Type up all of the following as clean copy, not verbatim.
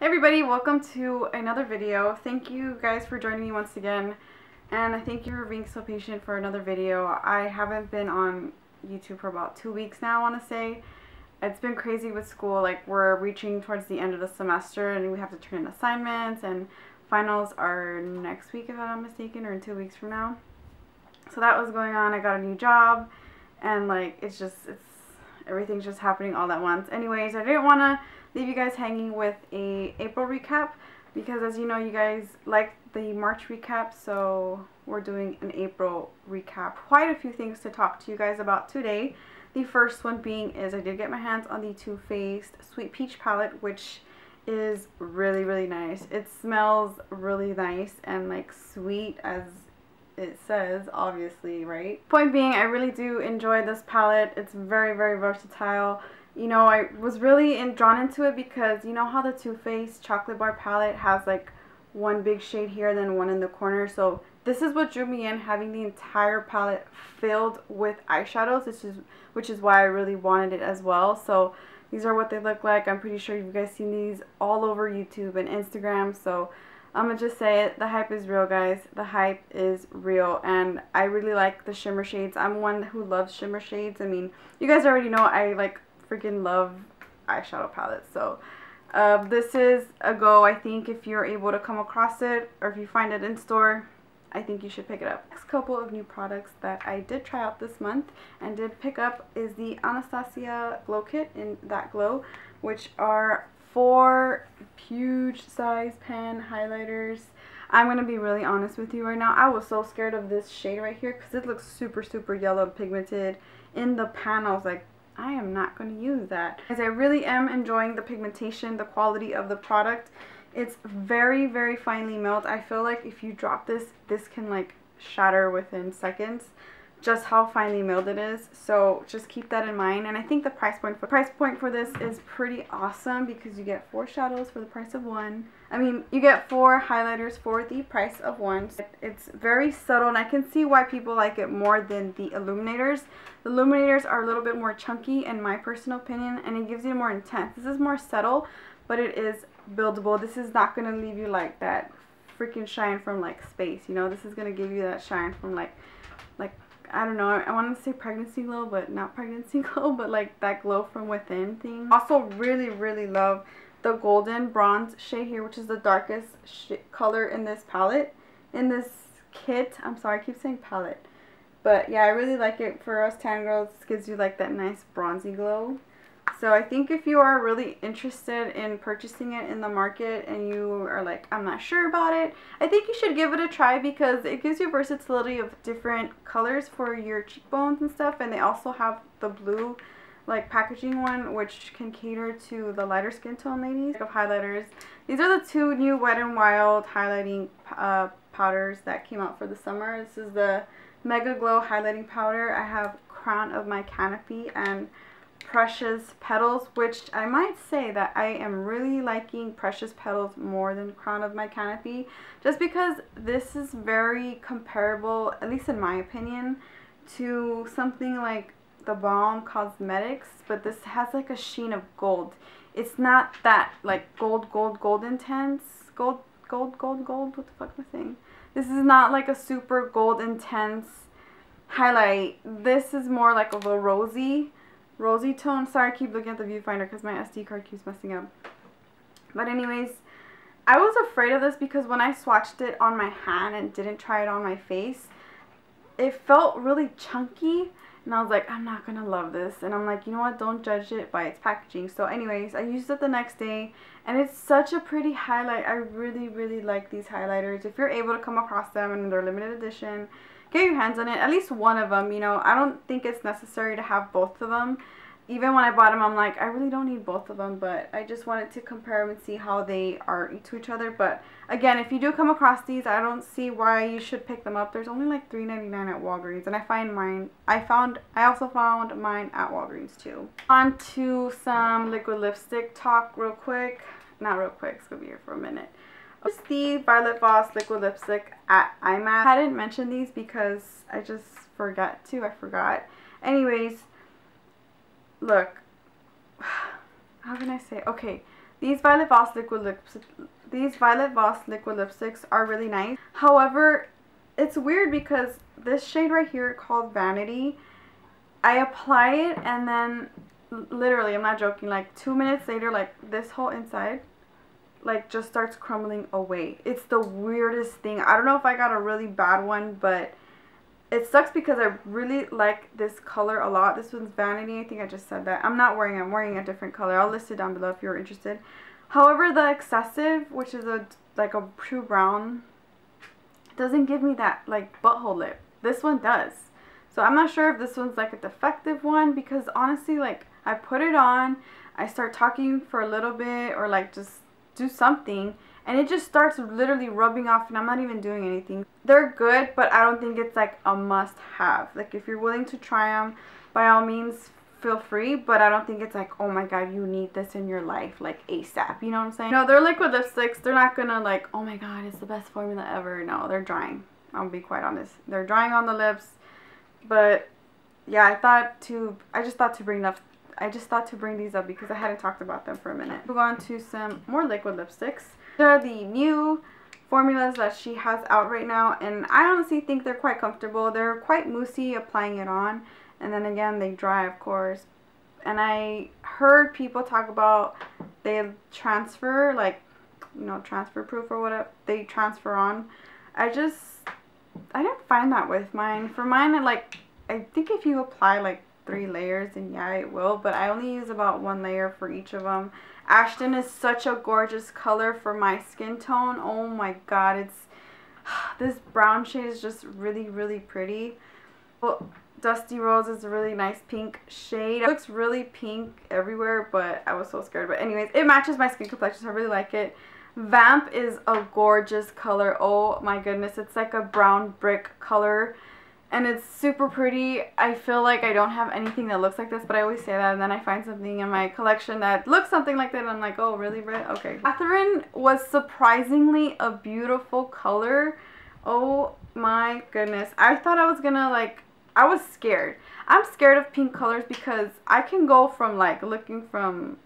Everybody, welcome to another video. Thank you guys for joining me once again, and I thank you for being so patient for another video. I haven't been on YouTube for about 2 weeks now, I want to say. It's been crazy with school. Like, we're reaching towards the end of the semester and we have to turn in assignments, and finals are next week if I'm not mistaken, or in 2 weeks from now. So that was going on. I got a new job, and like everything's just happening all at once. Anyways, I didn't want to leave you guys hanging with a April recap because, as you know, you guys like the March recap, so we're doing an April recap. Quite a few things to talk to you guys about today. The first one being is I did get my hands on the Too Faced Sweet Peach palette, which is really, really nice. It smells really nice and like sweet, as it says, obviously, right? Point being, I really do enjoy this palette. It's very, very versatile. You know, I was really drawn into it because you know how the Too Faced chocolate bar palette has like one big shade here, then one in the corner. So this is what drew me in, having the entire palette filled with eyeshadows, which is why I really wanted it as well. So these are what they look like. I'm pretty sure you guys seen these all over YouTube and Instagram. So I'm gonna just say it, the hype is real, guys. The hype is real, and I really like the shimmer shades. I'm one who loves shimmer shades. I mean, you guys already know I like freaking love eyeshadow palettes. So this is a go. I think if you're able to come across it, or if you find it in store, I think you should pick it up. Next couple of new products that I did try out this month and did pick up is the Anastasia Glow Kit in That Glow, which are 4 huge size pan highlighters. I'm going to be really honest with you right now. I was so scared of this shade right here because it looks super, super yellow and pigmented. In the pan, I was like, I am not going to use that. As I really am enjoying the pigmentation, the quality of the product. It's very, very finely milled. I feel like if you drop this, this can like shatter within seconds, just how finely milled it is. So just keep that in mind. And I think the price point for this is pretty awesome because you get 4 shadows for the price of 1. I mean, you get 4 highlighters for the price of 1. It's very subtle, and I can see why people like it more than the illuminators. The illuminators are a little bit more chunky in my personal opinion, and it gives you more intense. This is more subtle, but it is buildable. This is not going to leave you like that freaking shine from like space, you know. This is going to give you that shine from like I don't know, I want to say pregnancy glow, but not pregnancy glow, but like that glow from within thing. Also really, really love the golden bronze shade here, which is the darkest color in this palette, in this kit. I'm sorry, I keep saying palette. But yeah, I really like it for us tan girls. It gives you like that nice bronzy glow. So I think if you are really interested in purchasing it in the market and you are like, I'm not sure about it, I think you should give it a try because it gives you versatility of different colors for your cheekbones and stuff. And they also have the blue like packaging one, which can cater to the lighter skin tone ladies. Of highlighters, these are the 2 new Wet n Wild highlighting powders that came out for the summer. This is the Mega Glow highlighting powder. I have Crown of My Canopy and Precious Petals, which I might say that I am really liking Precious Petals more than Crown of My Canopy, just because this is very comparable, at least in my opinion, to something like the Balm Cosmetics, but this has like a sheen of gold. It's not that like gold intense. Gold, what the fuck am I saying? This is not like a super gold intense highlight. This is more like of a rosy tone. Sorry, I keep looking at the viewfinder because my SD card keeps messing up. But anyways, I was afraid of this because when I swatched it on my hand and didn't try it on my face, it felt really chunky, and I was like, I'm not gonna love this. And I'm like, you know what, don't judge it by its packaging. So anyways, I used it the next day, and it's such a pretty highlight. I really, really like these highlighters. If you're able to come across them and they're limited edition, get your hands on it, at least one of them. You know, I don't think it's necessary to have both of them. Even when I bought them, I'm like, I really don't need both of them, but I just wanted to compare them and see how they are to each other. But again, if you do come across these, I don't see why you should pick them up. There's only like $3.99 at Walgreens, and I also found mine at Walgreens too. On to some liquid lipstick talk real quick. Not real quick, it's gonna be here for a minute. It's the Violet Voss liquid lipstick at IMAT. I didn't mention these because I just forgot. Anyways, look, how can I say? Okay, These Violet Voss liquid lipsticks are really nice. However, it's weird because this shade right here called Vanity, I apply it and then literally, I'm not joking, like 2 minutes later, like this whole inside like just starts crumbling away. It's the weirdest thing. I don't know if I got a really bad one, but it sucks because I really like this color a lot. This one's Vanity. I think I just said that. I'm wearing a different color. I'll list it down below if you're interested. However, the Excessive, which is like a true brown, doesn't give me that like butthole lip. This one does. So I'm not sure if this one's like a defective one, because honestly, like I put it on, I start talking for a little bit or like just do something, and it just starts literally rubbing off, and I'm not even doing anything. They're good, but I don't think it's like a must-have. Like if you're willing to try them, by all means feel free, but I don't think it's like, oh my god, you need this in your life like ASAP, you know what I'm saying? No, they're liquid lipsticks. They're not gonna like, oh my god, it's the best formula ever. No, they're drying. I'll be quite honest. They're drying on the lips, but yeah, I just thought to bring these up because I hadn't talked about them for a minute. Move on to some more liquid lipsticks. These are the new formulas that she has out right now, and I honestly think they're quite comfortable. They're quite moussey applying it on, and then again they dry, of course. And I heard people talk about they transfer, like, you know, transfer proof or whatever, they transfer on. I didn't find that with mine. For mine, I think if you apply like 3 layers, and yeah, it will, but I only use about 1 layer for each of them. Ashton is such a gorgeous color for my skin tone. Oh my god, this brown shade is just really, really pretty. Well, Dusty Rose is a really nice pink shade. It looks really pink everywhere, but I was so scared. But anyways, it matches my skin complexion, so I really like it. Vamp is a gorgeous color. Oh my goodness, it's like a brown brick color, and it's super pretty. I feel like I don't have anything that looks like this, but I always say that, and then I find something in my collection that looks something like that, and I'm like, oh really, Britt? Okay. Catherine was surprisingly a beautiful color. Oh my goodness. I thought I was gonna like, I was scared. I'm scared of pink colors because I can go from like looking from,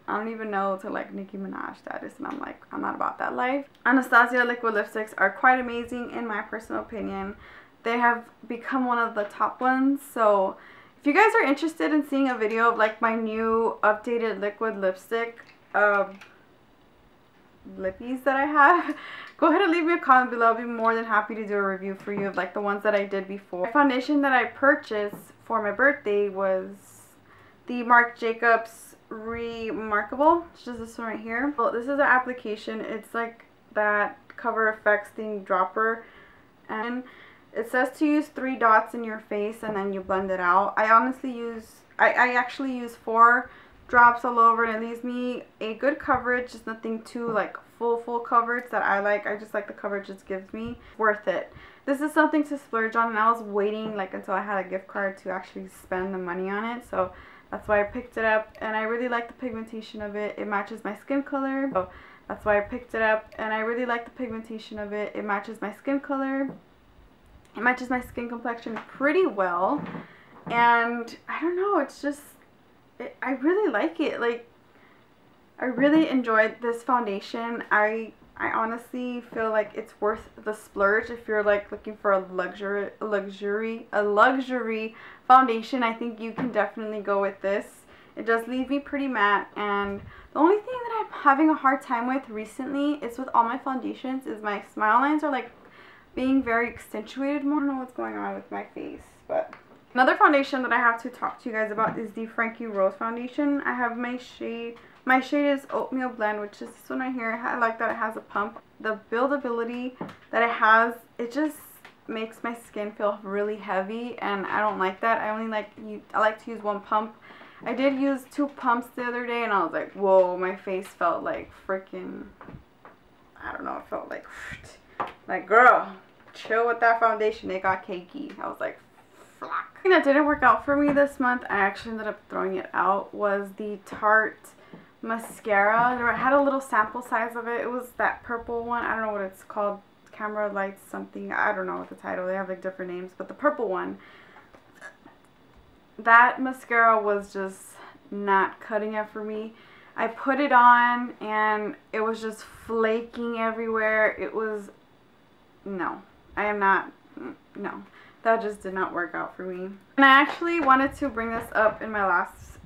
I don't even know, to like Nicki Minaj status, and I'm like, I'm not about that life. Anastasia liquid lipsticks are quite amazing in my personal opinion. They have become one of the top ones, so if you guys are interested in seeing a video of like my new updated liquid lipstick lippies that I have, go ahead and leave me a comment below. I'll be more than happy to do a review for you of like the ones that I did before. The foundation that I purchased for my birthday was the Marc Jacobs Remarkable, which is this one right here. Well, this is the application. It's like that Cover Effects thing dropper, and it says to use 3 dots in your face and then you blend it out. I actually use 4 drops all over, and it leaves me a good coverage. Just nothing too like full coverage that I like. I just like the coverage it gives me. Worth it. This is something to splurge on, and I was waiting like until I had a gift card to actually spend the money on it. So that's why I picked it up, and I really like the pigmentation of it. It matches my skin color. So that's why I picked it up, and I really like the pigmentation of it. It matches my skin color. It matches my skin complexion pretty well, and I don't know, it's just, I really like it. Like, I really enjoyed this foundation. I honestly feel like it's worth the splurge if you're like looking for a luxury foundation. I think you can definitely go with this. It does leave me pretty matte, and the only thing that I'm having a hard time with recently is with all my foundations is my smile lines are like being very accentuated more. I don't know what's going on with my face, but another foundation that I have to talk to you guys about is the Frankie Rose foundation. I have my shade is Oatmeal Blend, which is this one right here. I like that it has a pump. The buildability that it has, it just makes my skin feel really heavy, and I don't like that. I like to use 1 pump. I did use 2 pumps the other day, and I was like, whoa, my face felt like freaking, I don't know, it felt like girl, chill with that foundation. It got cakey. I was like, flock. The thing that didn't work out for me this month, I actually ended up throwing it out, was the Tarte mascara. I had a little sample size of it. It was that purple one. I don't know what it's called. Camera Lights something. I don't know what the title. They have like different names, but the purple one. That mascara was just not cutting it for me. I put it on and it was just flaking everywhere. It was, no, I am not, no, that just did not work out for me. And I actually wanted to bring this up in my last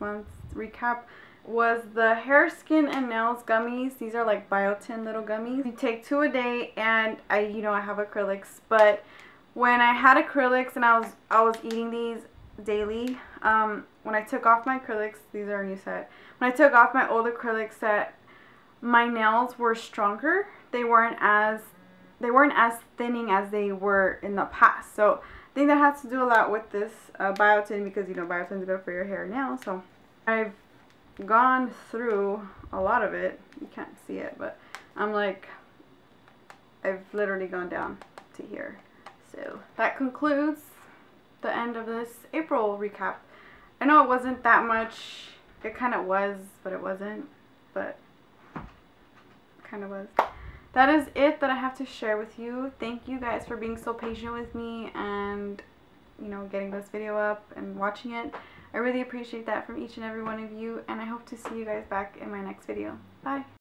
month's recap, was the hair, skin, and nails gummies. These are like biotin little gummies. You take 2 a day, and I have acrylics, but when I had acrylics and I was eating these daily, when I took off my acrylics, these are a new set. When I took off my old acrylic set, my nails were stronger. They weren't as thinning as they were in the past. So I think that has to do a lot with this biotin, because biotin is good for your hair and nails. So I've gone through a lot of it. You can't see it, but I'm like, I've literally gone down to here. So that concludes the end of this April recap. I know it wasn't that much. It kind of was, but it wasn't. But kind of was. That is it that I have to share with you. Thank you guys for being so patient with me and, getting this video up and watching it. I really appreciate that from each and every one of you, and I hope to see you guys back in my next video. Bye.